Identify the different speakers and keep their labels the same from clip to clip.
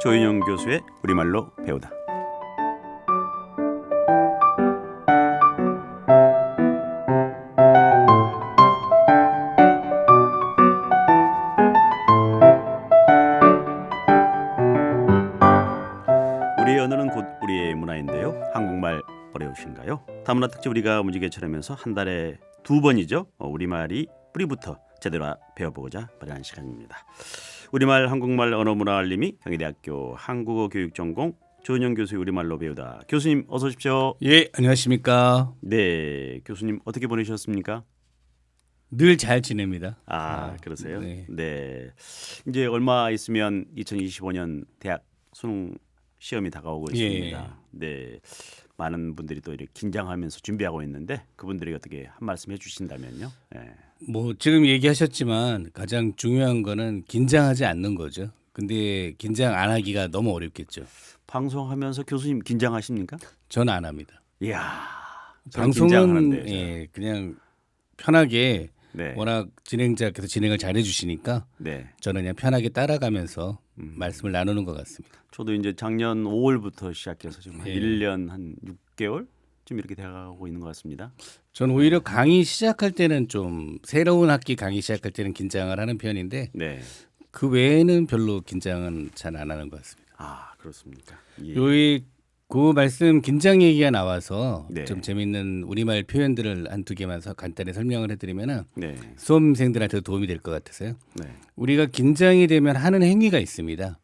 Speaker 1: 조인영 교수의 우리말로 배우다. 우리의 언어는 곧 우리의 문화인데요. 한국말 어려우신가요? 다문화 특집 우리가 무지개처럼면서 한 달에 2번이죠. 우리말이 뿌리부터 제대로 배워보고자 마련한 시간입니다. 우리말 한국말 언어문화 알림이 경희대학교 한국어교육전공 조은영 교수의 우리말로 배우다. 교수님 어서 오십시오.
Speaker 2: 예, 안녕하십니까.
Speaker 1: 네, 교수님 어떻게 보내셨습니까?
Speaker 2: 늘 잘 지냅니다.
Speaker 1: 그러세요?
Speaker 2: 네.
Speaker 1: 네. 이제 얼마 있으면 2025년 대학 수능 시험이 다가오고 있습니다. 네. 많은 분들이 또 이렇게 긴장하면서 준비하고 있는데 그분들이 어떻게 한 말씀 해주신다면요. 네.
Speaker 2: 뭐 지금 얘기하셨지만 가장 중요한 거는 긴장하지 않는 거죠. 근데 긴장 안 하기가 너무 어렵겠죠.
Speaker 1: 방송하면서 교수님 긴장하십니까?
Speaker 2: 저는 안 합니다.
Speaker 1: 이야.
Speaker 2: 방송은 그냥 편하게
Speaker 1: 네.
Speaker 2: 워낙 진행자께서 진행을 잘해 주시니까
Speaker 1: 네.
Speaker 2: 저는 그냥 편하게 따라가면서 말씀을 나누는 것 같습니다.
Speaker 1: 저도 이제 작년 5월부터 시작해서 지금 한
Speaker 2: 예.
Speaker 1: 1년 한 6개월 좀 이렇게 돼가고 있는 것 같습니다.
Speaker 2: 저는 오히려 강의 시작할 때는 좀 새로운 학기 강의 시작할 때는 긴장을 하는 편인데
Speaker 1: 네.
Speaker 2: 그 외에는 별로 긴장은 잘 안 하는 것 같습니다.
Speaker 1: 아, 그렇습니까? 예.
Speaker 2: 요이 그 말씀 긴장 얘기가 나와서
Speaker 1: 네.
Speaker 2: 좀 재밌는 우리말 표현들을 한두 개만 간단히 설명을 해드리면은
Speaker 1: 네.
Speaker 2: 수험생들한테 도움이 될 것 같아서요.
Speaker 1: 네.
Speaker 2: 우리가 긴장이 되면 하는 행위가 있습니다.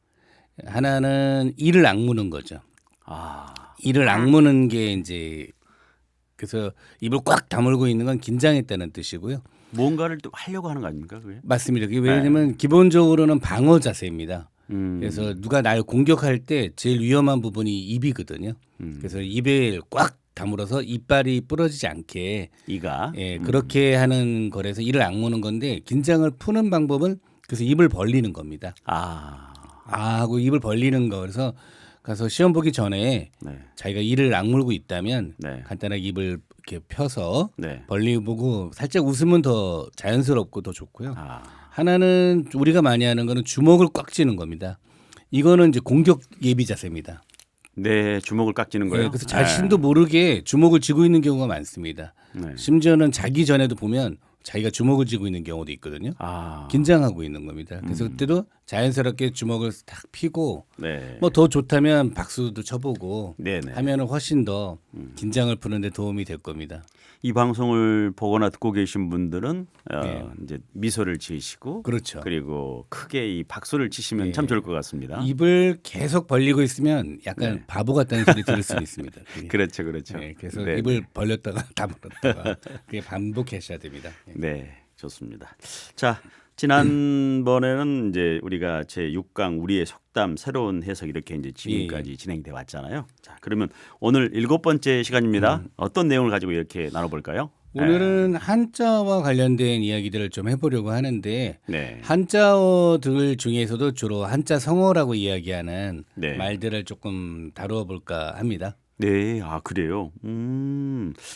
Speaker 2: 하나는 이를 악무는 거죠.
Speaker 1: 아.
Speaker 2: 이를 악무는 게 이제 그래서 입을 꽉 다물고 있는 건 긴장했다는 뜻이고요.
Speaker 1: 뭔가를 또 하려고 하는 거 아닙니까? 그게?
Speaker 2: 맞습니다. 그게 왜냐하면 기본적으로는 방어 자세입니다.
Speaker 1: 음.
Speaker 2: 그래서 누가 날 공격할 때 제일 위험한 부분이 입이거든요. 그래서 입에 꽉 다물어서 이빨이 부러지지 않게
Speaker 1: 이가.
Speaker 2: 그렇게 하는 거라서 이를 악무는 건데 긴장을 푸는 방법은 그래서 입을 벌리는 겁니다. 하고 입을 벌리는 거. 그래서 가서 시험 보기 전에
Speaker 1: 네.
Speaker 2: 자기가 이를 악물고 있다면
Speaker 1: 네.
Speaker 2: 간단하게 입을 이렇게 펴서
Speaker 1: 네.
Speaker 2: 벌리고 보고 살짝 웃으면 더 자연스럽고 더 좋고요.
Speaker 1: 아.
Speaker 2: 하나는 우리가 많이 하는 거는 주먹을 꽉 쥐는 겁니다. 이거는 이제 공격 예비 자세입니다.
Speaker 1: 네, 주먹을 깍 쥐는 거예요.
Speaker 2: 네, 그래서 자신도 모르게 주먹을 쥐고 있는 경우가 많습니다.
Speaker 1: 네.
Speaker 2: 심지어는 자기 전에도 보면 자기가 주먹을 쥐고 있는 경우도 있거든요. 긴장하고 있는 겁니다. 그래서 그때도 자연스럽게 주먹을 탁 펴고
Speaker 1: 네.
Speaker 2: 뭐 더 좋다면 박수도 쳐보고
Speaker 1: 네네.
Speaker 2: 하면은 훨씬 더 긴장을 푸는데 도움이 될 겁니다.
Speaker 1: 이 방송을 보거나 듣고 계신 분들은
Speaker 2: 네.
Speaker 1: 이제 미소를 지으시고
Speaker 2: 그렇죠.
Speaker 1: 그리고 크게 이 박수를 치시면
Speaker 2: 네.
Speaker 1: 참 좋을 것 같습니다.
Speaker 2: 입을 계속 벌리고 있으면 약간
Speaker 1: 네.
Speaker 2: 바보 같다는 소리 들을 수 있습니다.
Speaker 1: 그렇죠, 그렇죠.
Speaker 2: 네, 그래서
Speaker 1: 네.
Speaker 2: 입을 벌렸다가 다물었다가 그게 반복하셔야 됩니다.
Speaker 1: 네, 좋습니다. 자, 지난번에는 이제 우리가 제 6강 우리의 속담 새로운 해석 이렇게 이제 지금까지 진행돼 왔잖아요. 자, 그러면 오늘 7번째 시간입니다. 어떤 내용을 가지고 이렇게 나눠볼까요?
Speaker 2: 오늘은 한자와 관련된 이야기들을 좀 해보려고 하는데
Speaker 1: 네.
Speaker 2: 한자어들 중에서도 주로 한자 성어라고 이야기하는
Speaker 1: 네.
Speaker 2: 말들을 조금 다루어 볼까 합니다.
Speaker 1: 네, 그래요.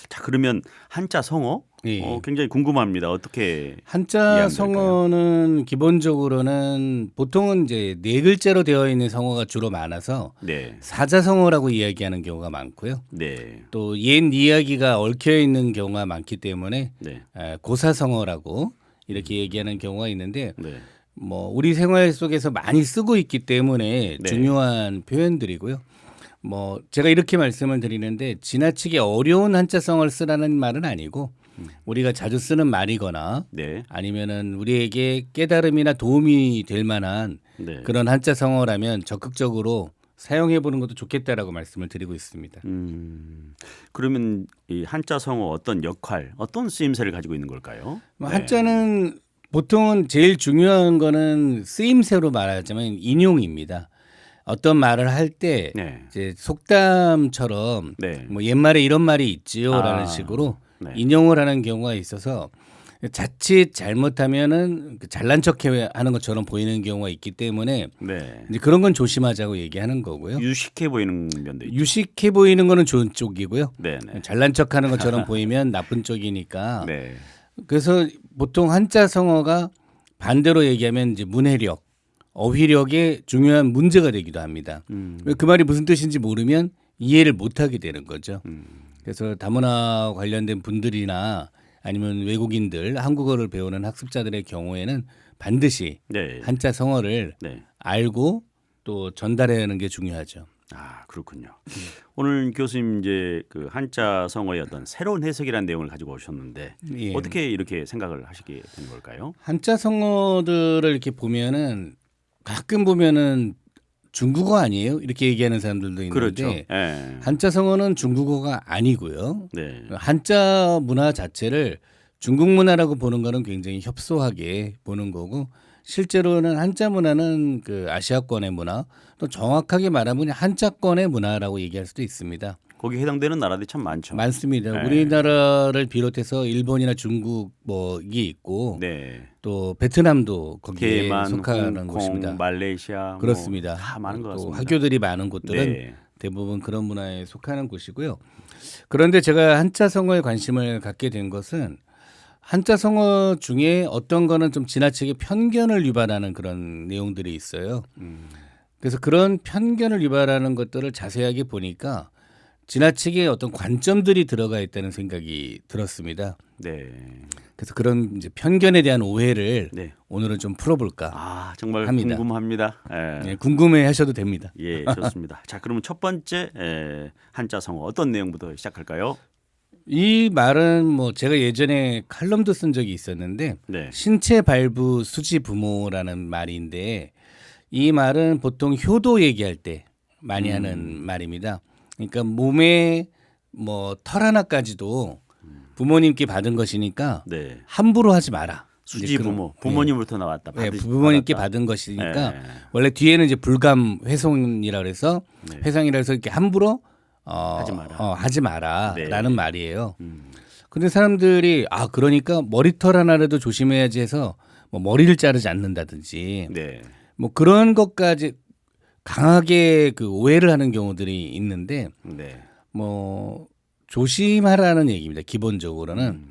Speaker 1: 자, 그러면 한자 성어
Speaker 2: 예.
Speaker 1: 굉장히 궁금합니다. 어떻게
Speaker 2: 한자
Speaker 1: 이해하면
Speaker 2: 성어는 기본적으로는 보통은 이제 네 글자로 되어 있는 성어가 주로 많아서
Speaker 1: 네,
Speaker 2: 사자성어라고 이야기하는 경우가 많고요.
Speaker 1: 네,
Speaker 2: 또 옛 이야기가 얽혀 있는 경우가 많기 때문에
Speaker 1: 네,
Speaker 2: 고사성어라고 이렇게 얘기하는 경우가 있는데
Speaker 1: 네,
Speaker 2: 뭐 우리 생활 속에서 많이 쓰고 있기 때문에
Speaker 1: 네.
Speaker 2: 중요한 표현들이고요. 뭐 제가 이렇게 말씀을 드리는데 지나치게 어려운 한자성어를 쓰라는 말은 아니고 우리가 자주 쓰는 말이거나
Speaker 1: 네,
Speaker 2: 아니면은 우리에게 깨달음이나 도움이 될 만한
Speaker 1: 네.
Speaker 2: 그런 한자성어라면 적극적으로 사용해 보는 것도 좋겠다라고 말씀을 드리고 있습니다.
Speaker 1: 그러면 이 한자 성어 어떤 역할, 어떤 쓰임새를 가지고 있는 걸까요?
Speaker 2: 뭐
Speaker 1: 네.
Speaker 2: 한자는 보통은 제일 중요한 거는 쓰임새로 말하자면 인용입니다. 어떤 말을 할 때
Speaker 1: 네.
Speaker 2: 이제 속담처럼
Speaker 1: 네.
Speaker 2: 뭐 옛말에 이런 말이 있지요라는 식으로
Speaker 1: 네.
Speaker 2: 인용을 하는 경우가 있어서 자칫 잘못하면은 잘난 척하는 것처럼 보이는 경우가 있기 때문에
Speaker 1: 네.
Speaker 2: 이제 그런 건 조심하자고 얘기하는 거고요.
Speaker 1: 유식해 보이는 면도 있죠.
Speaker 2: 유식해 보이는 거는 좋은 쪽이고요.
Speaker 1: 네, 네.
Speaker 2: 잘난 척하는 것처럼 보이면 나쁜 쪽이니까.
Speaker 1: 네.
Speaker 2: 그래서 보통 한자 성어가 반대로 얘기하면 이제 문해력 어휘력에 중요한 문제가 되기도 합니다. 그 말이 무슨 뜻인지 모르면 이해를 못하게 되는 거죠. 그래서 다문화 관련된 분들이나 아니면 외국인들 한국어를 배우는 학습자들의 경우에는 반드시
Speaker 1: 네.
Speaker 2: 한자 성어를
Speaker 1: 네.
Speaker 2: 알고 또 전달하는 게 중요하죠.
Speaker 1: 아, 그렇군요. 오늘 교수님 이제 그 한자 성어의 어떤 새로운 해석이라는 내용을 가지고 오셨는데
Speaker 2: 예.
Speaker 1: 어떻게 이렇게 생각을 하시게 된 걸까요?
Speaker 2: 한자 성어들을 이렇게 보면은 가끔 보면은 중국어 아니에요? 이렇게 얘기하는 사람들도 있는데
Speaker 1: 그렇죠. 예.
Speaker 2: 한자 성어는 중국어가 아니고요.
Speaker 1: 네.
Speaker 2: 한자 문화 자체를 중국 문화라고 보는 거는 굉장히 협소하게 보는 거고 실제로는 한자 문화는 그 아시아권의 문화 또 정확하게 말하면 한자권의 문화라고 얘기할 수도 있습니다.
Speaker 1: 거기 해당되는 나라들이 참 많죠.
Speaker 2: 많습니다.
Speaker 1: 네.
Speaker 2: 우리나라를 비롯해서 일본이나 중국 뭐 이게 있고
Speaker 1: 네.
Speaker 2: 또 베트남도 거기에
Speaker 1: 대만,
Speaker 2: 속하는
Speaker 1: 홍콩,
Speaker 2: 곳입니다.
Speaker 1: 말레이시아
Speaker 2: 그렇습니다.
Speaker 1: 다 많은 것
Speaker 2: 또
Speaker 1: 같습니다.
Speaker 2: 학교들이 많은 곳들은
Speaker 1: 네.
Speaker 2: 대부분 그런 문화에 속하는 곳이고요. 그런데 제가 한자 성어에 관심을 갖게 된 것은 한자 성어 중에 어떤 거는 좀 지나치게 편견을 유발하는 그런 내용들이 있어요. 그래서 그런 편견을 유발하는 것들을 자세하게 보니까 지나치게 어떤 관점들이 들어가 있다는 생각이 들었습니다.
Speaker 1: 네.
Speaker 2: 그래서 그런 이제 편견에 대한 오해를
Speaker 1: 네.
Speaker 2: 오늘은 좀 풀어볼까
Speaker 1: 아, 정말
Speaker 2: 합니다.
Speaker 1: 궁금합니다. 예.
Speaker 2: 네, 궁금해하셔도 됩니다.
Speaker 1: 예, 좋습니다. 자, 그러면 첫 번째 한자 성어 어떤 내용부터 시작할까요?
Speaker 2: 이 말은 뭐 제가 예전에 칼럼도 쓴 적이 있었는데
Speaker 1: 네.
Speaker 2: 신체 발부 수지 부모라는 말인데 이 말은 보통 효도 얘기할 때 많이 하는 말입니다. 그러니까 몸에 뭐 털 하나까지도 부모님께 받은 것이니까
Speaker 1: 네.
Speaker 2: 함부로 하지 마라.
Speaker 1: 수지
Speaker 2: 이제 그런-
Speaker 1: 부모, 부모님으로부터 나왔다.
Speaker 2: 네, 부모님께
Speaker 1: 받았다.
Speaker 2: 받은 것이니까
Speaker 1: 네.
Speaker 2: 원래 뒤에는 이제 불감 회송이라 그래서
Speaker 1: 네.
Speaker 2: 회상이라 해서 이렇게 함부로
Speaker 1: 하지 마라.
Speaker 2: 하지 마라라는
Speaker 1: 네.
Speaker 2: 말이에요. 근데 사람들이 아 그러니까 머리털 하나라도 조심해야지 해서 뭐 머리를 자르지 않는다든지
Speaker 1: 네.
Speaker 2: 뭐 그런 것까지 강하게 그 오해를 하는 경우들이 있는데
Speaker 1: 네.
Speaker 2: 뭐 조심하라는 얘기입니다. 기본적으로는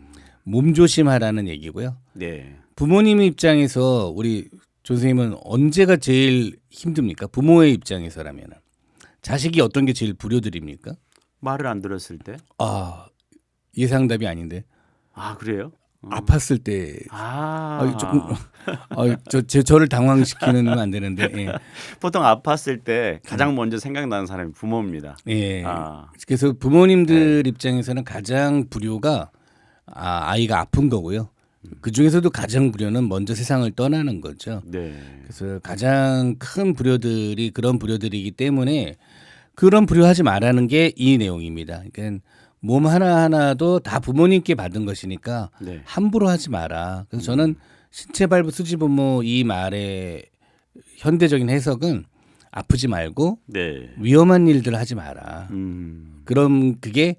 Speaker 2: 몸 조심하라는 얘기고요.
Speaker 1: 네.
Speaker 2: 부모님 입장에서 우리 조 선생님은 언제가 제일 힘듭니까? 부모의 입장에서라면 자식이 어떤 게 제일 불효들입니까?
Speaker 1: 말을 안 들었을 때?
Speaker 2: 아 예상답이 아닌데
Speaker 1: 아, 그래요?
Speaker 2: 아팠을 때
Speaker 1: 아,
Speaker 2: 조금 저를 당황시키는 건 안 되는데 예.
Speaker 1: 보통 아팠을 때 가장 먼저 생각나는 사람이 부모입니다.
Speaker 2: 예.
Speaker 1: 아.
Speaker 2: 그래서 부모님들 입장에서는 가장 불효가 아이가 아픈 거고요. 그 중에서도 가장 불효는 먼저 세상을 떠나는 거죠.
Speaker 1: 네.
Speaker 2: 그래서 가장 큰 불효들이 그런 불효들이기 때문에 그런 불효하지 말라는 게 이 내용입니다. 그러니까 몸 하나하나도 다 부모님께 받은 것이니까
Speaker 1: 네.
Speaker 2: 함부로 하지 마라. 그래서 저는 신체 발부 수지 부모 이 말의 현대적인 해석은 아프지 말고
Speaker 1: 네.
Speaker 2: 위험한 일들 하지 마라. 그럼 그게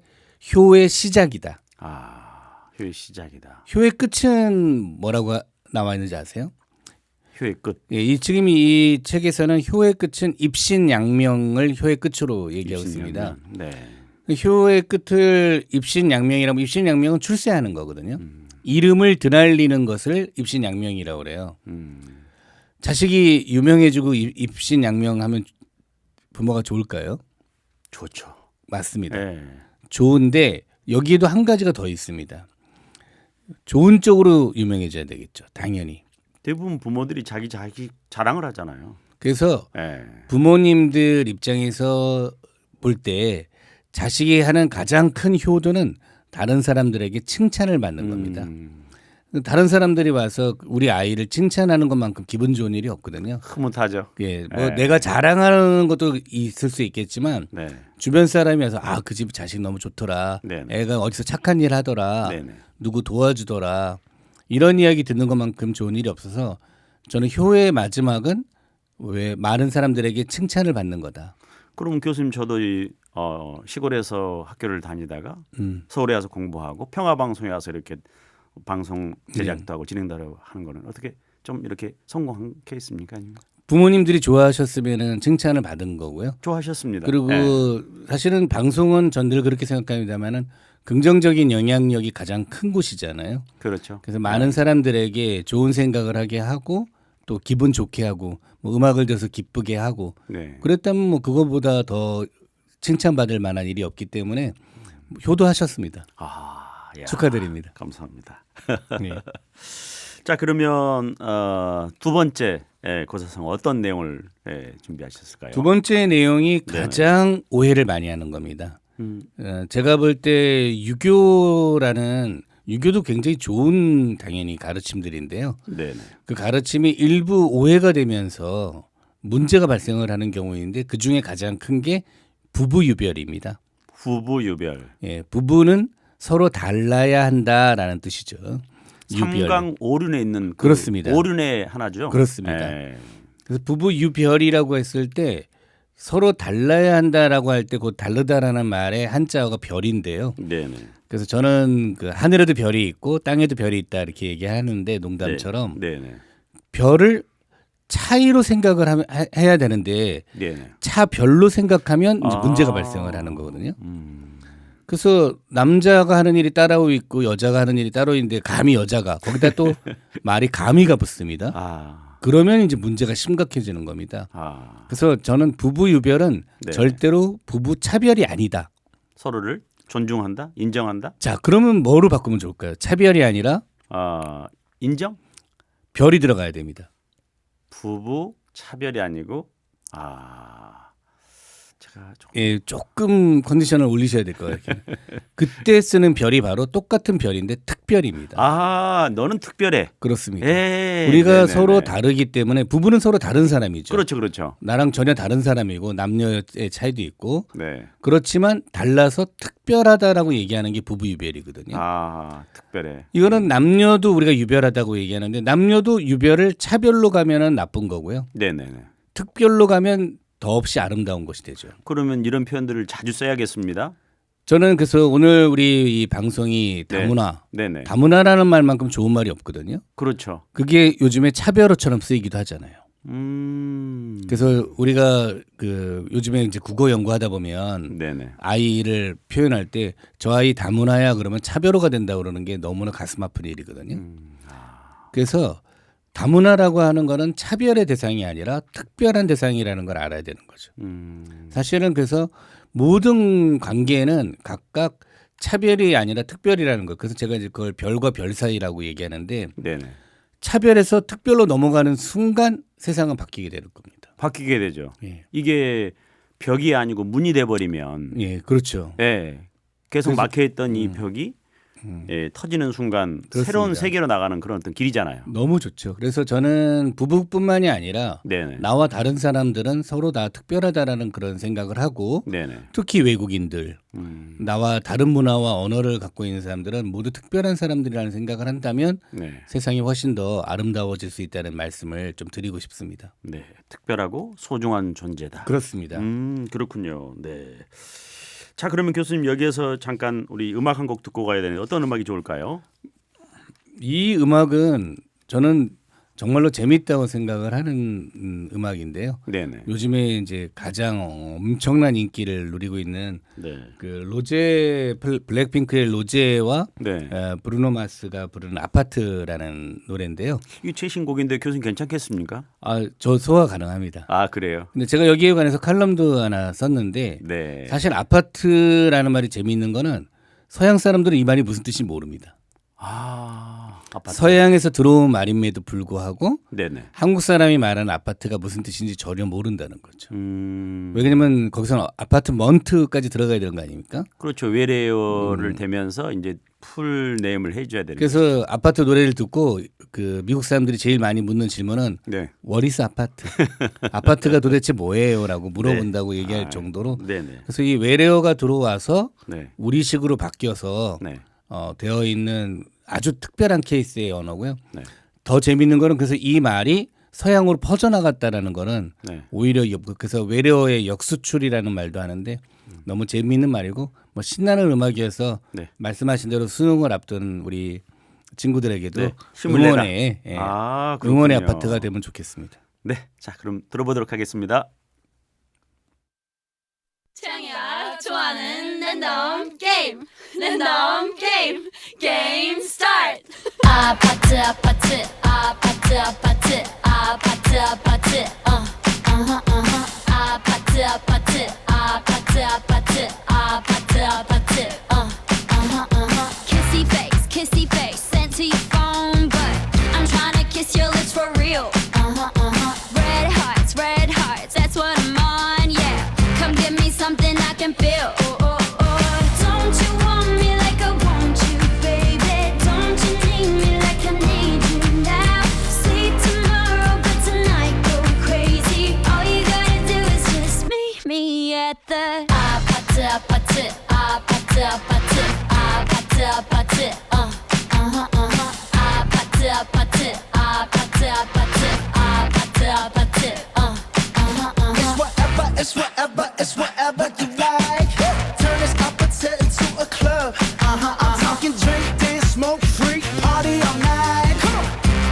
Speaker 2: 효의 시작이다.
Speaker 1: 아, 효의 시작이다.
Speaker 2: 효의 끝은 뭐라고 나와 있는지 아세요?
Speaker 1: 효의 끝.
Speaker 2: 예, 지금 이 책에서는 효의 끝은 입신양명을 효의 끝으로 얘기하고 있습니다.
Speaker 1: 네.
Speaker 2: 효의 끝을 입신양명이라면 입신양명은 출세하는 거거든요. 이름을 드날리는 것을 입신양명이라고 그래요. 자식이 유명해지고 입신양명하면 부모가 좋을까요?
Speaker 1: 좋죠.
Speaker 2: 맞습니다.
Speaker 1: 네.
Speaker 2: 좋은데 여기에도 한 가지가 더 있습니다. 좋은 쪽으로 유명해져야 되겠죠. 당연히.
Speaker 1: 대부분 부모들이 자기 자랑을 하잖아요.
Speaker 2: 그래서
Speaker 1: 네.
Speaker 2: 부모님들 입장에서 볼 때 자식이 하는 가장 큰 효도는 다른 사람들에게 칭찬을 받는 겁니다. 다른 사람들이 와서 우리 아이를 칭찬하는 것만큼 기분 좋은 일이 없거든요.
Speaker 1: 흐뭇하죠.
Speaker 2: 예, 뭐
Speaker 1: 네.
Speaker 2: 내가 자랑하는 것도 있을 수 있겠지만
Speaker 1: 네.
Speaker 2: 주변 사람이 와서 그 집 자식 너무 좋더라.
Speaker 1: 네.
Speaker 2: 애가 어디서 착한 일 하더라.
Speaker 1: 네.
Speaker 2: 누구 도와주더라. 이런 이야기 듣는 것만큼 좋은 일이 없어서 저는 효의 마지막은 왜 많은 사람들에게 칭찬을 받는 거다.
Speaker 1: 그럼 교수님 저도 시골에서 학교를 다니다가 서울에 와서 공부하고 평화방송에 와서 이렇게 방송 제작도 하고 진행도 하는 거는 어떻게 좀 이렇게 성공한 케이스입니까? 아니면?
Speaker 2: 부모님들이 좋아하셨으면 칭찬을 받은 거고요.
Speaker 1: 좋아하셨습니다.
Speaker 2: 그리고
Speaker 1: 네.
Speaker 2: 사실은 방송은 전 늘 그렇게 생각합니다만은 긍정적인 영향력이 가장 큰 곳이잖아요.
Speaker 1: 그렇죠.
Speaker 2: 그래서 많은 사람들에게 좋은 생각을 하게 하고 또 기분 좋게 하고 뭐 음악을 들어서 기쁘게 하고
Speaker 1: 네.
Speaker 2: 그랬다면 뭐 그거보다 더 칭찬받을 만한 일이 없기 때문에 효도하셨습니다.
Speaker 1: 아, 야,
Speaker 2: 축하드립니다.
Speaker 1: 감사합니다.
Speaker 2: 네.
Speaker 1: 자, 그러면 두 번째 고사성 어떤 내용을 준비하셨을까요?
Speaker 2: 두 번째 내용이
Speaker 1: 네네.
Speaker 2: 가장 오해를 많이 하는 겁니다.
Speaker 1: 음,
Speaker 2: 제가 볼 때 유교도 굉장히 좋은 당연히 가르침들인데요.
Speaker 1: 네네.
Speaker 2: 그 가르침이 일부 오해가 되면서 문제가 발생을 하는 경우인데 그 중에 가장 큰 게 부부 유별입니다.
Speaker 1: 부부 유별.
Speaker 2: 예, 부부는 서로 달라야 한다라는 뜻이죠. 유별.
Speaker 1: 삼강 오륜에 있는 그
Speaker 2: 그렇습니다.
Speaker 1: 오륜의 하나죠.
Speaker 2: 그렇습니다.
Speaker 1: 예.
Speaker 2: 그래서 부부 유별이라고 했을 때 서로 달라야 한다라고 할 때 그 다르다라는 말의 한자어가 별인데요.
Speaker 1: 네네.
Speaker 2: 그래서 저는 그 하늘에도 별이 있고 땅에도 별이 있다 이렇게 얘기하는데 농담처럼
Speaker 1: 네네.
Speaker 2: 별을 차이로 생각을 해야 되는데
Speaker 1: 네네.
Speaker 2: 차별로 생각하면 이제
Speaker 1: 아.
Speaker 2: 문제가 발생을 하는 거거든요.
Speaker 1: 음.
Speaker 2: 그래서 남자가 하는 일이 따로 있고 여자가 하는 일이 따로 있는데 감히 여자가 거기다 또 말이 감히가 붙습니다.
Speaker 1: 아.
Speaker 2: 그러면 이제 문제가 심각해지는 겁니다.
Speaker 1: 아.
Speaker 2: 그래서 저는 부부 유별은
Speaker 1: 네.
Speaker 2: 절대로 부부 차별이 아니다.
Speaker 1: 서로를 존중한다, 인정한다.
Speaker 2: 자, 그러면 뭐로 바꾸면 좋을까요? 차별이 아니라
Speaker 1: 인정?
Speaker 2: 별이 들어가야 됩니다.
Speaker 1: 부부 차별이 아니고 제가 조금
Speaker 2: 예, 조금 컨디션을 올리셔야 될 거예요. 그때 쓰는 별이 바로 똑같은 별인데 특별입니다.
Speaker 1: 너는 특별해.
Speaker 2: 그렇습니다.
Speaker 1: 예,
Speaker 2: 우리가
Speaker 1: 네네네.
Speaker 2: 서로 다르기 때문에 부부는 서로 다른 사람이죠.
Speaker 1: 그렇죠, 그렇죠.
Speaker 2: 나랑 전혀 다른 사람이고 남녀의 차이도 있고
Speaker 1: 네.
Speaker 2: 그렇지만 달라서 특별하다라고 얘기하는 게 부부 유별이거든요.
Speaker 1: 특별해.
Speaker 2: 이거는 남녀도 우리가 유별하다고 얘기하는데 남녀도 유별을 차별로 가면은 나쁜 거고요.
Speaker 1: 네네네.
Speaker 2: 특별로 가면 더없이 아름다운 것이 되죠.
Speaker 1: 그러면 이런 표현들을 자주 써야겠습니다.
Speaker 2: 저는 그래서 오늘 우리 이 방송이
Speaker 1: 네.
Speaker 2: 다문화,
Speaker 1: 네네.
Speaker 2: 다문화라는 말만큼 좋은 말이 없거든요.
Speaker 1: 그렇죠.
Speaker 2: 그게 요즘에 차별어처럼 쓰이기도 하잖아요. 그래서 우리가 그 요즘에 이제 국어 연구하다 보면
Speaker 1: 네네.
Speaker 2: 아이를 표현할 때 저 아이 다문화야 그러면 차별어가 된다 그러는 게 너무나 가슴 아픈 일이거든요. 그래서 다문화라고 하는 거는 차별의 대상이 아니라 특별한 대상이라는 걸 알아야 되는 거죠. 사실은 그래서 모든 관계는 각각 차별이 아니라 특별이라는 거. 그래서 제가 이제 그걸 별과 별 사이라고 얘기하는데
Speaker 1: 네네.
Speaker 2: 차별에서 특별로 넘어가는 순간 세상은 바뀌게 되는 겁니다.
Speaker 1: 바뀌게 되죠.
Speaker 2: 예,
Speaker 1: 이게 벽이 아니고 문이 돼 버리면
Speaker 2: 예, 그렇죠.
Speaker 1: 계속
Speaker 2: 그래서-
Speaker 1: 막혀 있던 이 벽이 터지는 순간
Speaker 2: 그렇습니다.
Speaker 1: 새로운 세계로 나가는 그런 어떤 길이잖아요.
Speaker 2: 너무 좋죠. 그래서 저는 부부뿐만이 아니라
Speaker 1: 네네.
Speaker 2: 나와 다른 사람들은 서로 다 특별하다라는 그런 생각을 하고
Speaker 1: 네네.
Speaker 2: 특히 외국인들 나와 다른 문화와 언어를 갖고 있는 사람들은 모두 특별한 사람들이라는 생각을 한다면
Speaker 1: 네.
Speaker 2: 세상이 훨씬 더 아름다워질 수 있다는 말씀을 좀 드리고 싶습니다.
Speaker 1: 네. 특별하고 소중한 존재다.
Speaker 2: 그렇습니다.
Speaker 1: 그렇군요. 네. 자, 그러면 교수님 여기에서 잠깐 우리 음악 한 곡 듣고 가야 되는데 어떤 음악이 좋을까요?
Speaker 2: 이 음악은 저는 정말로 재밌다고 생각을 하는 음악인데요.
Speaker 1: 네네.
Speaker 2: 요즘에 이제 가장 엄청난 인기를 누리고 있는
Speaker 1: 네.
Speaker 2: 그 블랙핑크의 로제와
Speaker 1: 네.
Speaker 2: 브루노 마스가 부르는 아파트라는 노래인데요.
Speaker 1: 이게 최신 곡인데 교수님 괜찮겠습니까?
Speaker 2: 저 소화 가능합니다.
Speaker 1: 그래요.
Speaker 2: 근데 제가 여기에 관해서 칼럼도 하나 썼는데
Speaker 1: 네.
Speaker 2: 사실 아파트라는 말이 재미있는 거는 서양 사람들은 이 말이 무슨 뜻인지 모릅니다.
Speaker 1: 아파트.
Speaker 2: 서양에서 들어온 말임에도 불구하고
Speaker 1: 네네.
Speaker 2: 한국 사람이 말하는 아파트가 무슨 뜻인지 전혀 모른다는 거죠.
Speaker 1: 음.
Speaker 2: 왜냐면 거기서는 아파트먼트까지 들어가야 되는 거 아닙니까?
Speaker 1: 그렇죠. 외래어를 대면서 이제 풀 네임을 해줘야 되는.
Speaker 2: 그래서 아파트 노래를 듣고 그 미국 사람들이 제일 많이 묻는 질문은
Speaker 1: 네.
Speaker 2: 워리스 아파트. 아파트가 도대체 뭐예요?라고 물어본다고 얘기할 정도로.
Speaker 1: 네네.
Speaker 2: 그래서 이 외래어가 들어와서
Speaker 1: 네.
Speaker 2: 우리식으로 바뀌어서
Speaker 1: 네.
Speaker 2: 되어 있는 아주 특별한 케이스의 언어고요.
Speaker 1: 네.
Speaker 2: 더 재밌는 거는 그래서 이 말이 서양으로 퍼져나갔다라는 거는
Speaker 1: 네.
Speaker 2: 오히려 그래서 외래어의 역수출이라는 말도 하는데 너무 재미있는 말이고 뭐 신나는 음악이어서
Speaker 1: 네.
Speaker 2: 말씀하신 대로 수능을 앞둔 우리 친구들에게도
Speaker 1: 네, 힘을 내라.
Speaker 2: 응원의
Speaker 1: 그렇군요.
Speaker 2: 응원의 아파트가 되면 좋겠습니다.
Speaker 1: 네. 자, 그럼 들어보도록 하겠습니다.
Speaker 3: 창이가 좋아하는 난 랜덤 게임 랜덤 게임 게임 스타트
Speaker 4: 아파트 아파트 아파트 아파트 아파트 아파트 아파트 아파트 아파트 아파트 아파트 아파트 kissy face sent to your phone but I'm trying to kiss your lips for real red hearts that's what I'm on yeah come give me something I can feel don't you want me like I want you baby don't you need me like I need you now sleep tomorrow but tonight go crazy all you gotta do is just meet me at the 아파트 아파트 아파트 아파트 아파트 아파트 아파트 아파트 아파트 아파트 아파트
Speaker 5: It's whatever you like. Turn this opposite into a club. I'm talking drink, dance, smoke, freak, party all night.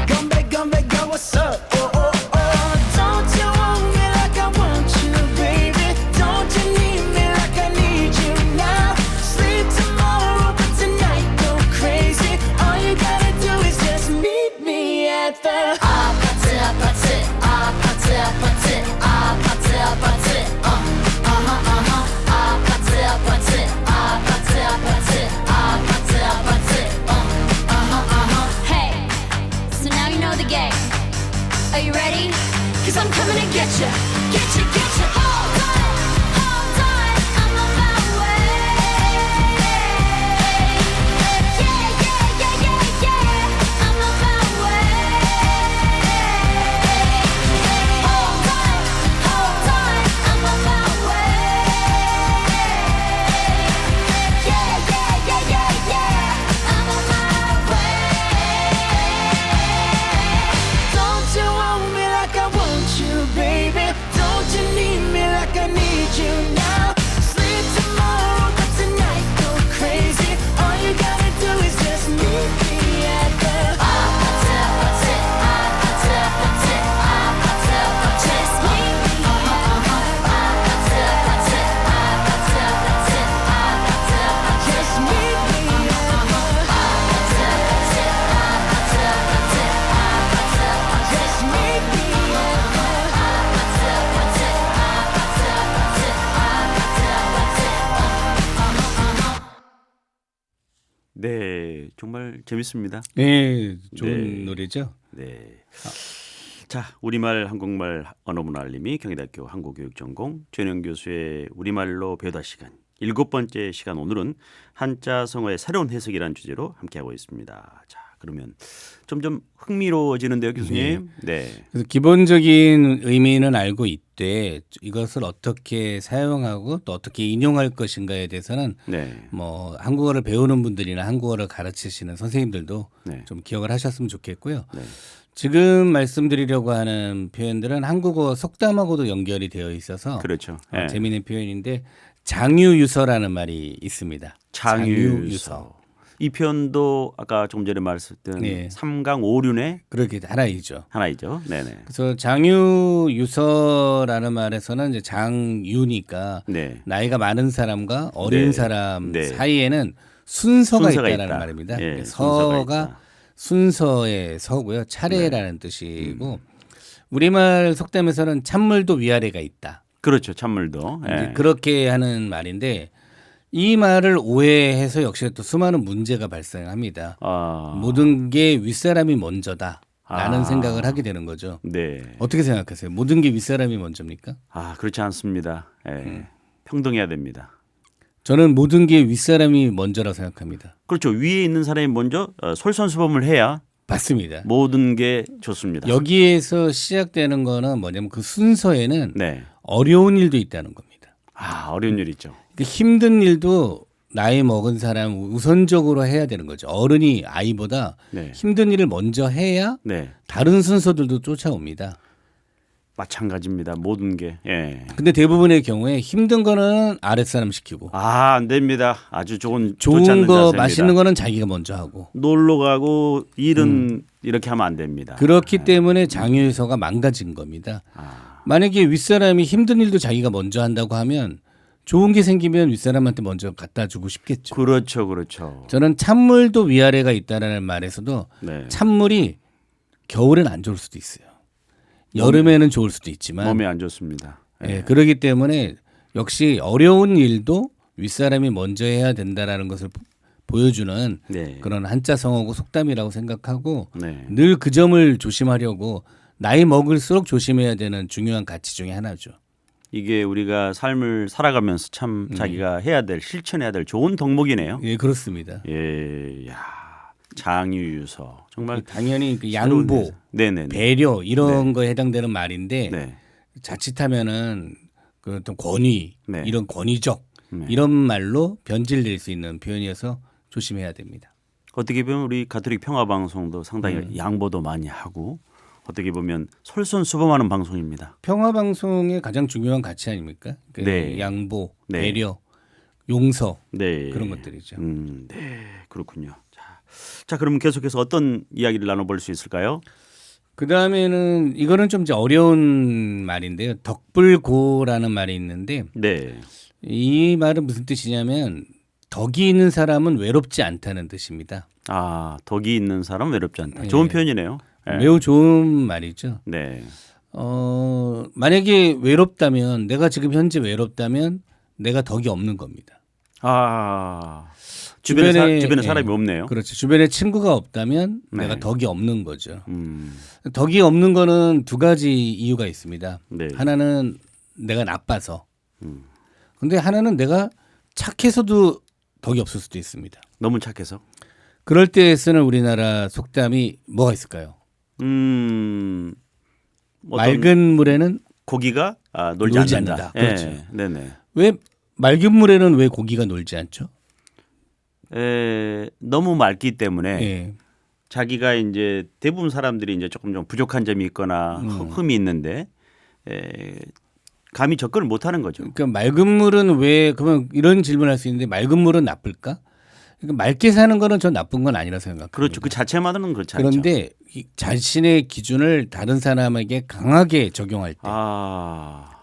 Speaker 5: Come back, girl, what's up? Don't you want me like I want you, baby? Don't you need me like I need you now? Sleep tomorrow, but tonight go crazy. All you gotta do is just meet me at the
Speaker 4: 아파트 아파트 아파트 아파트 아파트 아파트 아파트 아파트 아파트 아파트 아파트 Hey, so now you know the game. Are you ready? Cause I'm coming to get you. Hold on, I'm on my way. Yeah, I'm on my way. Hold on, I'm on my way. Yeah, I'm on my way.
Speaker 5: Don't you want me like I want you, baby? Don't you need me like I need you now? Sleep tomorrow, but tonight go crazy. All you gotta do is just meet me at the
Speaker 4: 아파트 아파트 아파트 아파트 아파트 아파트 Just meet me 아파트 아파트 아파트 아파트 아파트
Speaker 5: just meet me at the
Speaker 4: 아파트 아파트 아파트 아파트 아파트
Speaker 5: just meet me at the
Speaker 4: 아파트 아파트 아파트 아파트
Speaker 1: 네, 정말 재밌습니다.
Speaker 2: 네, 좋은
Speaker 1: 네.
Speaker 2: 노래죠.
Speaker 1: 네. 자, 우리말 한국말 언어문화알림이 경희대학교 한국교육전공 최영 교수의 우리말로 배우다 시간 7번째 시간 오늘은 한자 성어의 새로운 해석이라는 주제로 함께하고 있습니다. 자, 그러면 점점 흥미로워지는데요, 교수님. 네.
Speaker 2: 그래서 기본적인 의미는 알고 있되 이것을 어떻게 사용하고 또 어떻게 인용할 것인가에 대해서는
Speaker 1: 네.
Speaker 2: 뭐 한국어를 배우는 분들이나 한국어를 가르치시는 선생님들도
Speaker 1: 네.
Speaker 2: 좀 기억을 하셨으면 좋겠고요.
Speaker 1: 네.
Speaker 2: 지금 말씀드리려고 하는 표현들은 한국어 속담하고도 연결이 되어 있어서
Speaker 1: 그렇죠. 네.
Speaker 2: 재미있는 표현인데 장유유서라는 말이 있습니다.
Speaker 1: 장유유서. 이 표현도 아까 조금 전에 말했던
Speaker 2: 네.
Speaker 1: 삼강오륜의
Speaker 2: 그렇게 하나이죠.
Speaker 1: 하나이죠. 네네.
Speaker 2: 그래서 장유유서라는 말에서는 이제 장유니까
Speaker 1: 네.
Speaker 2: 나이가 많은 사람과 어린
Speaker 1: 네.
Speaker 2: 사람
Speaker 1: 네.
Speaker 2: 사이에는 순서가
Speaker 1: 순서가
Speaker 2: 있다라는
Speaker 1: 있다.
Speaker 2: 말입니다.
Speaker 1: 예,
Speaker 2: 그러니까
Speaker 1: 순서가
Speaker 2: 서가
Speaker 1: 있다.
Speaker 2: 순서의 서고요. 차례라는 뜻이고 우리말 속담에서는 찬물도 위아래가 있다.
Speaker 1: 그렇죠. 찬물도.
Speaker 2: 이제
Speaker 1: 예.
Speaker 2: 그렇게 하는 말인데 이 말을 오해해서 역시 또 수많은 문제가 발생합니다.
Speaker 1: 아,
Speaker 2: 모든 게 윗사람이 먼저다라는
Speaker 1: 아.
Speaker 2: 생각을 하게 되는 거죠.
Speaker 1: 네.
Speaker 2: 어떻게 생각하세요? 모든 게 윗사람이 먼저입니까?
Speaker 1: 아, 그렇지 않습니다. 예. 평등해야 됩니다.
Speaker 2: 저는 모든 게 윗사람이 먼저라고 생각합니다.
Speaker 1: 그렇죠. 위에 있는 사람이 먼저 솔선수범을 해야
Speaker 2: 맞습니다.
Speaker 1: 모든 게 좋습니다.
Speaker 2: 여기에서 시작되는 거는 뭐냐면 그 순서에는
Speaker 1: 네.
Speaker 2: 어려운 일도 있다는 겁니다.
Speaker 1: 아, 어려운 일 있죠.
Speaker 2: 그러니까 힘든 일도 나이 먹은 사람 우선적으로 해야 되는 거죠. 어른이 아이보다
Speaker 1: 네.
Speaker 2: 힘든 일을 먼저 해야
Speaker 1: 네.
Speaker 2: 다른 순서들도 쫓아옵니다.
Speaker 1: 마찬가지입니다. 모든 게. 예.
Speaker 2: 근데 대부분의 경우에 힘든 거는 아랫사람 시키고
Speaker 1: 아, 안 됩니다. 아주 좋지
Speaker 2: 좋은
Speaker 1: 않는
Speaker 2: 거
Speaker 1: 자세입니다.
Speaker 2: 맛있는 거는 자기가 먼저 하고
Speaker 1: 놀러 가고 일은 이렇게 하면 안 됩니다.
Speaker 2: 그렇기 때문에 장유유서가 망가진 겁니다.
Speaker 1: 아,
Speaker 2: 만약에 윗사람이 힘든 일도 자기가 먼저 한다고 하면 좋은 게 생기면 윗사람한테 먼저 갖다 주고 싶겠죠.
Speaker 1: 그렇죠, 그렇죠.
Speaker 2: 저는 찬물도 위아래가 있다라는 말에서도
Speaker 1: 네.
Speaker 2: 찬물이 겨울엔 안 좋을 수도 있어요. 여름에는 좋을 수도 있지만
Speaker 1: 몸에 안 좋습니다.
Speaker 2: 예, 그렇기 때문에 역시 어려운 일도 윗사람이 먼저 해야 된다라는 것을 보여주는
Speaker 1: 네.
Speaker 2: 그런 한자성어고 속담이라고 생각하고
Speaker 1: 네.
Speaker 2: 늘 그 점을 조심하려고 나이 먹을수록 조심해야 되는 중요한 가치 중에 하나죠.
Speaker 1: 이게 우리가 삶을 살아가면서 참 자기가 해야 될 실천해야 될 좋은 덕목이네요.
Speaker 2: 예, 그렇습니다.
Speaker 1: 예, 야, 장유유서 정말
Speaker 2: 당연히 그
Speaker 1: 새로운
Speaker 2: 양보,
Speaker 1: 데서. 네네.
Speaker 2: 배려 이런 거에 해당되는 말인데
Speaker 1: 네.
Speaker 2: 자칫하면은 그 어떤 권위
Speaker 1: 네.
Speaker 2: 이런 권위적
Speaker 1: 네.
Speaker 2: 이런 말로 변질될 수 있는 표현이어서 조심해야 됩니다.
Speaker 1: 어떻게 보면 우리 가톨릭 평화 방송도 상당히 양보도 많이 하고 어떻게 보면 솔선수범하는 방송입니다.
Speaker 2: 평화 방송의 가장 중요한 가치 아닙니까? 그
Speaker 1: 네.
Speaker 2: 양보,
Speaker 1: 네.
Speaker 2: 배려, 용서
Speaker 1: 네.
Speaker 2: 그런 것들이죠.
Speaker 1: 네, 그렇군요. 자, 그럼 계속해서 어떤 이야기를 나눠볼 수 있을까요?
Speaker 2: 그 다음에는 이거는 좀 이제 어려운 말인데요. 덕불고라는 말이 있는데
Speaker 1: 네.
Speaker 2: 이 말은 무슨 뜻이냐면 덕이 있는 사람은 외롭지 않다는 뜻입니다.
Speaker 1: 아, 덕이 있는 사람 외롭지 않다.
Speaker 2: 네.
Speaker 1: 좋은 표현이네요. 네.
Speaker 2: 매우 좋은 말이죠.
Speaker 1: 네.
Speaker 2: 만약에 외롭다면 내가 지금 현재 외롭다면 내가 덕이 없는 겁니다.
Speaker 1: 아, 주변에 사람이
Speaker 2: 예,
Speaker 1: 없네요.
Speaker 2: 그렇죠. 주변에 친구가 없다면
Speaker 1: 네.
Speaker 2: 내가 덕이 없는 거죠.
Speaker 1: 음,
Speaker 2: 덕이 없는 거는 두 가지 이유가 있습니다.
Speaker 1: 네.
Speaker 2: 하나는 내가 나빠서.
Speaker 1: 음.
Speaker 2: 근데 하나는 내가 착해서도 덕이 없을 수도 있습니다.
Speaker 1: 너무 착해서.
Speaker 2: 그럴 때 쓰는 우리나라 속담이 뭐가 있을까요?
Speaker 1: 어떤
Speaker 2: 맑은 물에는
Speaker 1: 고기가 놀지
Speaker 2: 놀지
Speaker 1: 않는다.
Speaker 2: 않는다. 그렇죠.
Speaker 1: 예, 네네.
Speaker 2: 왜 맑은 물에는 왜 고기가 놀지 않죠?
Speaker 1: 너무 맑기 때문에
Speaker 2: 예.
Speaker 1: 자기가 이제 대부분 사람들이 이제 조금 좀 부족한 점이 있거나 흠이 있는데 감히 접근을 못 하는 거죠.
Speaker 2: 그러니까 맑은 물은 왜 그러면 이런 질문을 할 수 있는데 맑은 물은 나쁠까? 그러니까 맑게 사는 거는 전 나쁜 건 아니라 생각합니다.
Speaker 1: 그렇죠. 그 자체만으로는 그렇지 않죠.
Speaker 2: 그런데 자신의 기준을 다른 사람에게 강하게 적용할 때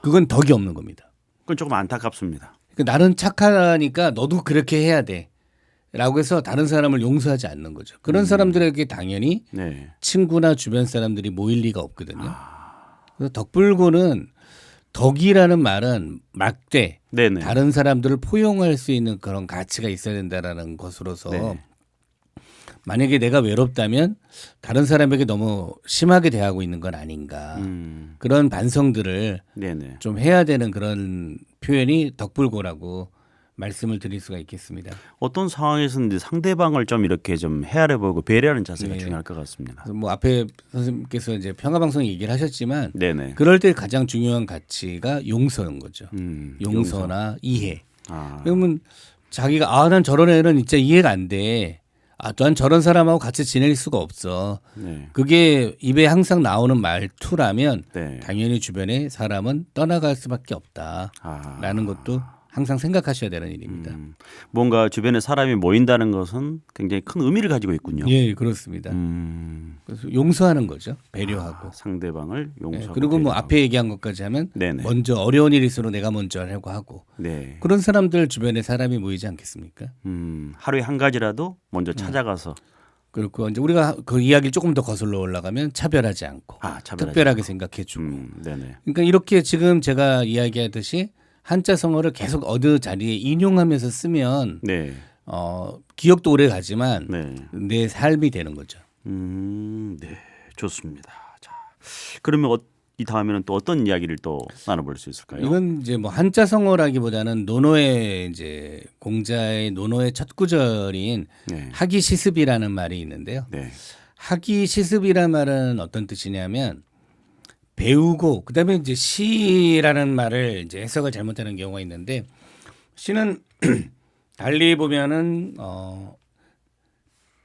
Speaker 2: 그건 덕이 없는 겁니다.
Speaker 1: 그건 조금 안타깝습니다.
Speaker 2: 그러니까 나는 착하니까 너도 그렇게 해야 돼. 라고 해서 다른 사람을 용서하지 않는 거죠. 그런 사람들에게 당연히
Speaker 1: 네.
Speaker 2: 친구나 주변 사람들이 모일 리가 없거든요. 그래서 덕불고는 덕이라는 말은 막대
Speaker 1: 네네.
Speaker 2: 다른 사람들을 포용할 수 있는 그런 가치가 있어야 된다라는 것으로서
Speaker 1: 네.
Speaker 2: 만약에 내가 외롭다면 다른 사람에게 너무 심하게 대하고 있는 건 아닌가 그런 반성들을
Speaker 1: 네네.
Speaker 2: 좀 해야 되는 그런 표현이 덕불고라고 말씀을 드릴 수가 있겠습니다.
Speaker 1: 어떤 상황에서는 이제 상대방을 좀 이렇게 좀 헤아려보고 배려하는 자세가
Speaker 2: 네.
Speaker 1: 중요할 것 같습니다.
Speaker 2: 그래서 뭐 앞에 선생님께서 이제 평화방송 얘기를 하셨지만
Speaker 1: 네네.
Speaker 2: 그럴 때 가장 중요한 가치가 용서인 거죠.
Speaker 1: 용서.
Speaker 2: 용서나 이해.
Speaker 1: 아,
Speaker 2: 그러면 자기가 난 저런 애는 진짜 이해가 안 돼. 난 저런 사람하고 같이 지낼 수가 없어.
Speaker 1: 네.
Speaker 2: 그게 입에 항상 나오는 말투라면
Speaker 1: 네.
Speaker 2: 당연히 주변에 사람은 떠나갈 수밖에 없다라는
Speaker 1: 아.
Speaker 2: 것도 항상 생각하셔야 되는 일입니다.
Speaker 1: 뭔가 주변에 사람이 모인다는 것은 굉장히 큰 의미를 가지고 있군요.
Speaker 2: 예, 그렇습니다. 그래서 용서하는 거죠. 배려하고.
Speaker 1: 상대방을
Speaker 2: 예,
Speaker 1: 용서하고
Speaker 2: 그리고 뭐
Speaker 1: 배려하고.
Speaker 2: 앞에 얘기한 것까지 하면
Speaker 1: 네네.
Speaker 2: 먼저 어려운 일이 있으면 내가 먼저 하려고 하고
Speaker 1: 네.
Speaker 2: 그런 사람들 주변에 사람이 모이지 않겠습니까?
Speaker 1: 하루에 한 가지라도 먼저 찾아가서
Speaker 2: 그리고 이제 우리가 그 이야기를 조금 더 거슬러 올라가면 차별하지 않고
Speaker 1: 차별하지
Speaker 2: 특별하게 생각해주고
Speaker 1: 네네.
Speaker 2: 그러니까 이렇게 지금 제가 이야기하듯이 한자성어를 계속 어느 자리에 인용하면서 쓰면
Speaker 1: 네.
Speaker 2: 기억도 오래 가지만
Speaker 1: 네.
Speaker 2: 내 삶이 되는 거죠.
Speaker 1: 네. 좋습니다. 자, 그러면 이 다음에는 또 어떤 이야기를 또 나눠볼 수 있을까요?
Speaker 2: 이건 이제 뭐 한자성어라기보다는 논어의 이제 공자의 논어의 첫 구절인
Speaker 1: 네.
Speaker 2: 하기시습이라는 말이 있는데요.
Speaker 1: 네.
Speaker 2: 하기시습이라는 말은 어떤 뜻이냐면 배우고 그다음에 이제 시라는 말을 이제 해석을 잘못하는 경우가 있는데 시는 달리 보면은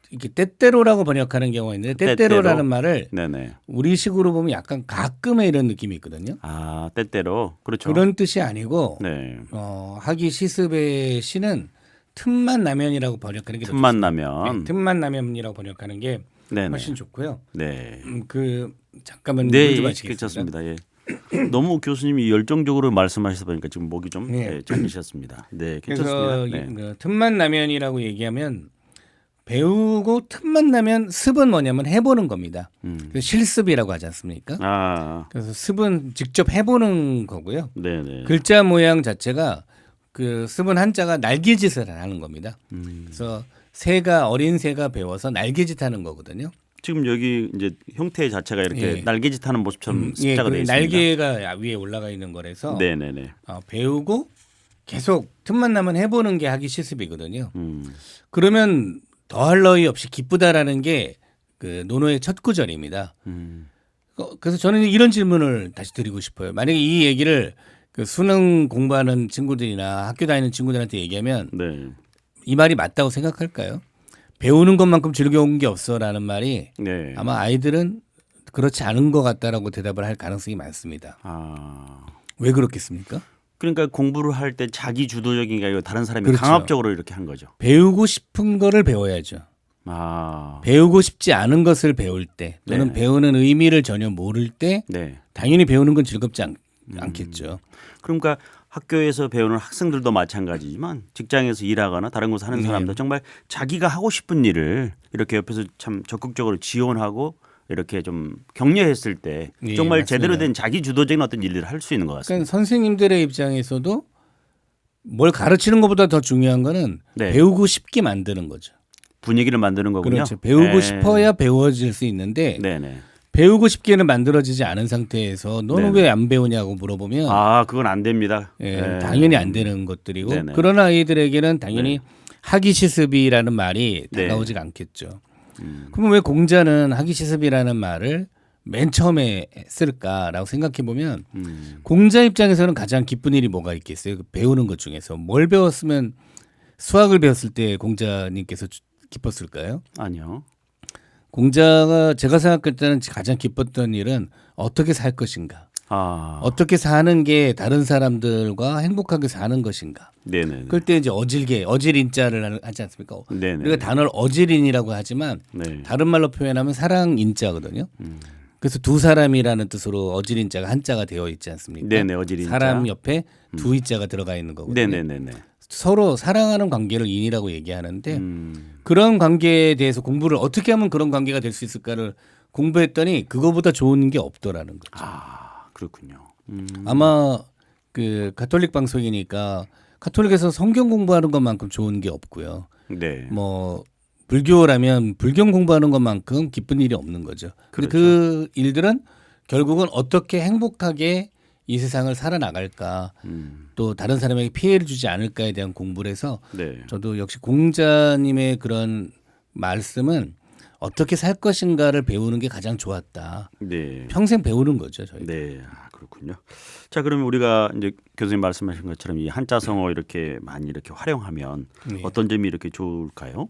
Speaker 2: 이렇게 때때로라고 번역하는 경우가 있는데 때때로라는 말을
Speaker 1: 네네.
Speaker 2: 우리식으로 보면 약간 가끔의 이런 느낌이 있거든요.
Speaker 1: 때때로 그렇죠.
Speaker 2: 그런 뜻이 아니고
Speaker 1: 네.
Speaker 2: 하기 시습의 시는 틈만 나면이라고 번역하는 게 더
Speaker 1: 틈만
Speaker 2: 좋습니다.
Speaker 1: 나면.
Speaker 2: 네, 틈만 나면이라고 번역하는 게
Speaker 1: 네네.
Speaker 2: 훨씬 좋고요.
Speaker 1: 네.
Speaker 2: 잠깐만
Speaker 1: 네,
Speaker 2: 물좀
Speaker 1: 예,
Speaker 2: 마시겠습니다.
Speaker 1: 괜찮습니다. 예. 너무 교수님이 열정적으로 말씀하시다 보니까 지금 목이 좀
Speaker 2: 네.
Speaker 1: 잠기셨습니다. 네,
Speaker 2: 그래서
Speaker 1: 괜찮습니다. 네.
Speaker 2: 그 틈만 나면이라고 얘기하면 배우고 틈만 나면 습은 뭐냐면 해보는 겁니다. 그래서 실습이라고 하지 않습니까?
Speaker 1: 아,
Speaker 2: 그래서 습은 직접 해보는 거고요.
Speaker 1: 네네.
Speaker 2: 글자 모양 자체가 그 습은 한자가 날개짓을 하는 겁니다. 그래서 새가 어린 새가 배워서 날개짓하는 거거든요.
Speaker 1: 지금 여기 이제 형태 자체가 이렇게
Speaker 2: 예.
Speaker 1: 날개짓하는 모습처럼
Speaker 2: 예,
Speaker 1: 습자가
Speaker 2: 그
Speaker 1: 되어 있습니다.
Speaker 2: 날개가 위에 올라가 있는 거라서
Speaker 1: 네네네.
Speaker 2: 배우고 계속 틈만 나면 해보는 게 하기 실습이거든요.
Speaker 1: 음,
Speaker 2: 그러면 더할 나위 없이 기쁘다라는 게 그 논어의 첫 구절입니다. 그래서 저는 이런 질문을 다시 드리고 싶어요. 만약에 이 얘기를 그 수능 공부하는 친구들이나 학교 다니는 친구들한테 얘기하면
Speaker 1: 네.
Speaker 2: 이 말이 맞다고 생각할까요? 배우는 것만큼 즐거운 게 없어라는 말이
Speaker 1: 네.
Speaker 2: 아마 아이들은 그렇지 않은 것 같다라고 대답을 할 가능성이 많습니다.
Speaker 1: 아,
Speaker 2: 왜 그렇겠습니까?
Speaker 1: 그러니까 공부를 할 때 자기 주도적인 게 아니고 다른 사람이
Speaker 2: 그렇죠.
Speaker 1: 강압적으로 이렇게 한 거죠.
Speaker 2: 배우고 싶은 거를 배워야죠.
Speaker 1: 아,
Speaker 2: 배우고 싶지 않은 것을 배울 때 또는
Speaker 1: 네.
Speaker 2: 배우는 의미를 전혀 모를 때
Speaker 1: 네.
Speaker 2: 당연히 배우는 건 즐겁지 않겠죠.
Speaker 1: 그러니까 학교에서 배우는 학생들도 마찬가지지만 직장에서 일하거나 다른 곳에서 하는
Speaker 2: 네.
Speaker 1: 사람도 정말 자기가 하고 싶은 일을 이렇게 옆에서 참 적극적으로 지원하고 이렇게 좀 격려했을 때
Speaker 2: 예,
Speaker 1: 정말
Speaker 2: 맞습니다.
Speaker 1: 제대로 된 자기 주도적인 어떤 일을 할 수 있는 것 같습니다.
Speaker 2: 그러니까 선생님들의 입장에서도 뭘 가르치는 것보다 더 중요한 거는
Speaker 1: 네.
Speaker 2: 배우고 싶게 만드는 거죠.
Speaker 1: 분위기를 만드는 거군요.
Speaker 2: 그렇죠. 배우고
Speaker 1: 네.
Speaker 2: 싶어야 배워질 수 있는데
Speaker 1: 네네.
Speaker 2: 배우고 싶게는 만들어지지 않은 상태에서 너는
Speaker 1: 네네.
Speaker 2: 왜 안 배우냐고 물어보면
Speaker 1: 아, 그건 안 됩니다.
Speaker 2: 예,
Speaker 1: 네.
Speaker 2: 당연히 안 되는 것들이고
Speaker 1: 네네.
Speaker 2: 그런 아이들에게는 당연히 하기 실습이라는 말이
Speaker 1: 네.
Speaker 2: 다가오지가 않겠죠. 그러면 왜 공자는 하기 실습이라는 말을 맨 처음에 쓸까라고 생각해 보면 공자 입장에서는 가장 기쁜 일이 뭐가 있겠어요? 그 배우는 것 중에서 뭘 배웠으면 수학을 배웠을 때 공자님께서 기뻤을까요?
Speaker 1: 아니요.
Speaker 2: 공자가 제가 생각할 때는 가장 기뻤던 일은 어떻게 살 것인가,
Speaker 1: 아,
Speaker 2: 어떻게 사는 게 다른 사람들과 행복하게 사는 것인가.
Speaker 1: 네네.
Speaker 2: 그럴 때 이제 어질인자를 하지 않습니까?
Speaker 1: 네네.
Speaker 2: 우리가 단어를 어질인이라고 하지만
Speaker 1: 네.
Speaker 2: 다른 말로 표현하면 사랑인자거든요. 그래서 두 사람이라는 뜻으로 어질인자가 한자가 되어 있지 않습니까?
Speaker 1: 네네, 어질인자.
Speaker 2: 사람 옆에 두 이자가 들어가 있는 거거든요.
Speaker 1: 네네네네.
Speaker 2: 서로 사랑하는 관계를 인이라고 얘기하는데 그런 관계에 대해서 공부를 어떻게 하면 그런 관계가 될 수 있을까를 공부했더니 그거보다 좋은 게 없더라는 거죠.
Speaker 1: 아, 그렇군요.
Speaker 2: 아마 그 가톨릭 방송이니까 가톨릭에서 성경 공부하는 것만큼 좋은 게 없고요.
Speaker 1: 네.
Speaker 2: 뭐 불교라면 불경 공부하는 것만큼 기쁜 일이 없는 거죠. 근데
Speaker 1: 그렇죠.
Speaker 2: 그 일들은 결국은 어떻게 행복하게 이 세상을 살아나갈까 또 다른 사람에게 피해를 주지 않을까에 대한 공부를 해서
Speaker 1: 네.
Speaker 2: 저도 역시 공자님의 그런 말씀은 어떻게 살 것인가를 배우는 게 가장 좋았다.
Speaker 1: 네.
Speaker 2: 평생 배우는 거죠, 저희.
Speaker 1: 네, 아, 그렇군요. 자, 그러면 우리가 이제 교수님 말씀하신 것처럼 이 한자성어 이렇게 많이 이렇게 활용하면
Speaker 2: 네.
Speaker 1: 어떤 점이 이렇게 좋을까요?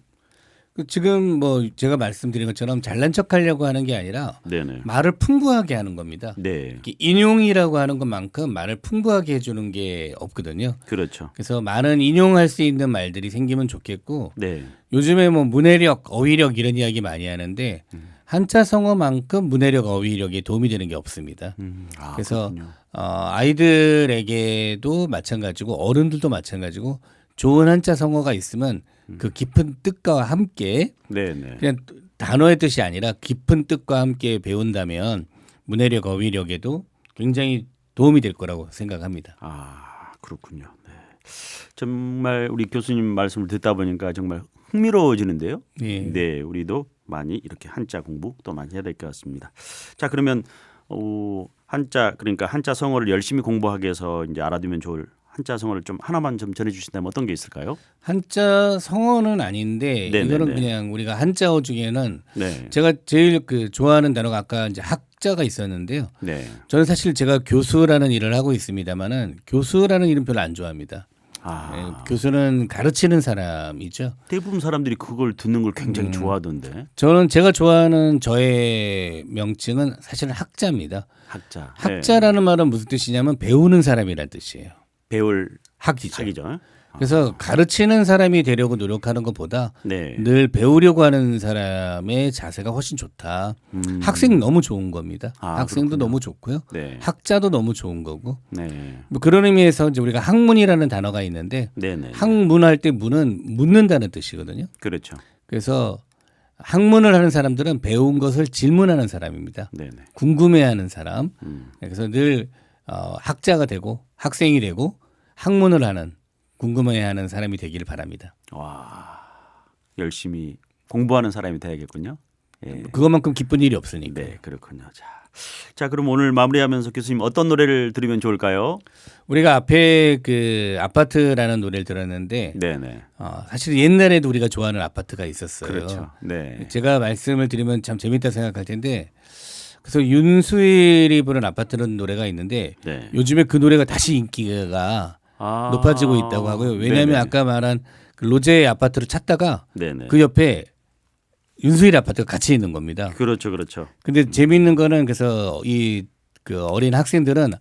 Speaker 2: 지금 뭐 제가 말씀드린 것처럼 잘난 척하려고 하는 게 아니라
Speaker 1: 네네.
Speaker 2: 말을 풍부하게 하는 겁니다.
Speaker 1: 네,
Speaker 2: 이렇게 인용이라고 하는 것만큼 말을 풍부하게 해주는 게 없거든요.
Speaker 1: 그렇죠.
Speaker 2: 그래서 많은 인용할 수 있는 말들이 생기면 좋겠고
Speaker 1: 네,
Speaker 2: 요즘에 뭐 문해력, 어휘력 이런 이야기 많이 하는데 한자 성어만큼 문해력, 어휘력에 도움이 되는 게 없습니다.
Speaker 1: 아,
Speaker 2: 그래서
Speaker 1: 그렇군요.
Speaker 2: 아이들에게도 마찬가지고 어른들도 마찬가지고 좋은 한자 성어가 있으면 그 깊은 뜻과 함께
Speaker 1: 네네.
Speaker 2: 그냥 단어의 뜻이 아니라 깊은 뜻과 함께 배운다면 문해력, 어휘력에도 굉장히 도움이 될 거라고 생각합니다.
Speaker 1: 아, 그렇군요. 네. 정말 우리 교수님 말씀을 듣다 보니까 정말 흥미로워지는데요.
Speaker 2: 예.
Speaker 1: 네, 우리도 많이 이렇게 한자 공부 또 많이 해야 될 것 같습니다. 자, 그러면 한자 그러니까 한자 성어를 열심히 공부하기 위해서 이제 알아두면 좋을 한자 성어를 좀 하나만 좀 전해주신다면 어떤 게 있을까요?
Speaker 2: 한자 성어는 아닌데
Speaker 1: 네네네.
Speaker 2: 이거는 그냥 우리가 한자어 중에는
Speaker 1: 네,
Speaker 2: 제가 제일 그 좋아하는 단어가 아까 이제 학자가 있었는데요.
Speaker 1: 네.
Speaker 2: 저는 사실 제가 교수라는 일을 하고 있습니다만은 교수라는 이름 별로 안 좋아합니다.
Speaker 1: 아,
Speaker 2: 교수는 가르치는 사람이죠.
Speaker 1: 대부분 사람들이 그걸 듣는 걸 굉장히 좋아하던데.
Speaker 2: 저는 제가 좋아하는 저의 명칭은 사실은 학자입니다.
Speaker 1: 학자. 네.
Speaker 2: 학자라는 말은 무슨 뜻이냐면 배우는 사람이란 뜻이에요.
Speaker 1: 배울
Speaker 2: 학이죠.
Speaker 1: 학이죠.
Speaker 2: 그래서 가르치는 사람이 되려고 노력하는 것보다
Speaker 1: 네.
Speaker 2: 늘 배우려고 하는 사람의 자세가 훨씬 좋다. 학생 너무 좋은 겁니다.
Speaker 1: 아,
Speaker 2: 학생도
Speaker 1: 그렇군요.
Speaker 2: 너무 좋고요.
Speaker 1: 네.
Speaker 2: 학자도 너무 좋은 거고.
Speaker 1: 네.
Speaker 2: 뭐 그런 의미에서 이제 우리가 학문이라는 단어가 있는데
Speaker 1: 네네.
Speaker 2: 학문할 때 문은 묻는다는 뜻이거든요.
Speaker 1: 그렇죠.
Speaker 2: 그래서 학문을 하는 사람들은 배운 것을 질문하는 사람입니다.
Speaker 1: 네네.
Speaker 2: 궁금해하는 사람. 그래서 늘 학자가 되고 학생이 되고 학문을 하는 궁금해하는 사람이 되기를 바랍니다.
Speaker 1: 와, 열심히 공부하는 사람이 돼야겠군요. 예.
Speaker 2: 그것만큼 기쁜 일이 없으니까.
Speaker 1: 네, 그렇군요. 자, 그럼 오늘 마무리하면서 교수님 어떤 노래를 들으면 좋을까요?
Speaker 2: 우리가 앞에 그 아파트라는 노래를 들었는데
Speaker 1: 네네.
Speaker 2: 사실 옛날에도 우리가 좋아하는 아파트가 있었어요.
Speaker 1: 그렇죠. 네.
Speaker 2: 제가 말씀을 드리면 참 재밌다 생각할 텐데 그래서 윤수일이 부른 아파트라는 노래가 있는데
Speaker 1: 네.
Speaker 2: 요즘에 그 노래가 다시 인기가 높아지고 있다고 하고요. 왜냐하면
Speaker 1: 네네.
Speaker 2: 아까 말한 그 로제의 아파트를 찾다가
Speaker 1: 네네.
Speaker 2: 그 옆에 윤수일 아파트가 같이 있는 겁니다.
Speaker 1: 그렇죠, 그렇죠.
Speaker 2: 근데 재미있는 거는 그래서 이 그 어린 학생들은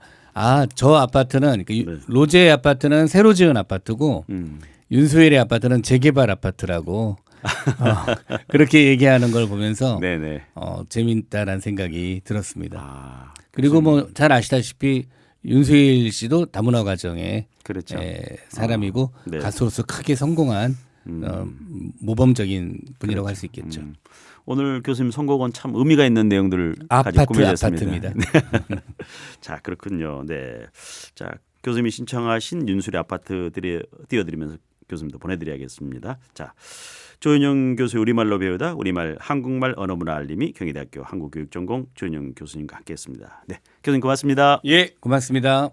Speaker 2: 저 아파트는 그
Speaker 1: 네.
Speaker 2: 로제의 아파트는 새로 지은 아파트고 윤수일의 아파트는 재개발 아파트라고 그렇게 얘기하는 걸 보면서
Speaker 1: 네네.
Speaker 2: 재밌다라는 생각이 들었습니다.
Speaker 1: 아,
Speaker 2: 그리고 뭐 잘 아시다시피 윤수일 씨도 다문화 가정의
Speaker 1: 그렇죠.
Speaker 2: 사람이고
Speaker 1: 네.
Speaker 2: 가수로서 크게 성공한 모범적인 분이라고 할 수 있겠죠.
Speaker 1: 오늘 교수님 선곡은 참 의미가 있는 내용들을 가지고 꾸며졌습니다.
Speaker 2: 아파트입니다.
Speaker 1: 자, 그렇군요. 네. 자, 교수님이 신청하신 윤수리 아파트 띄워드리면서 교수님도 보내드려야겠습니다. 자, 조은영 교수 우리말로 배우다 우리말 한국말 언어문화 알림이 경희대학교 한국교육전공 조은영 교수님과 함께했습니다. 네, 교수님 고맙습니다.
Speaker 2: 예, 고맙습니다.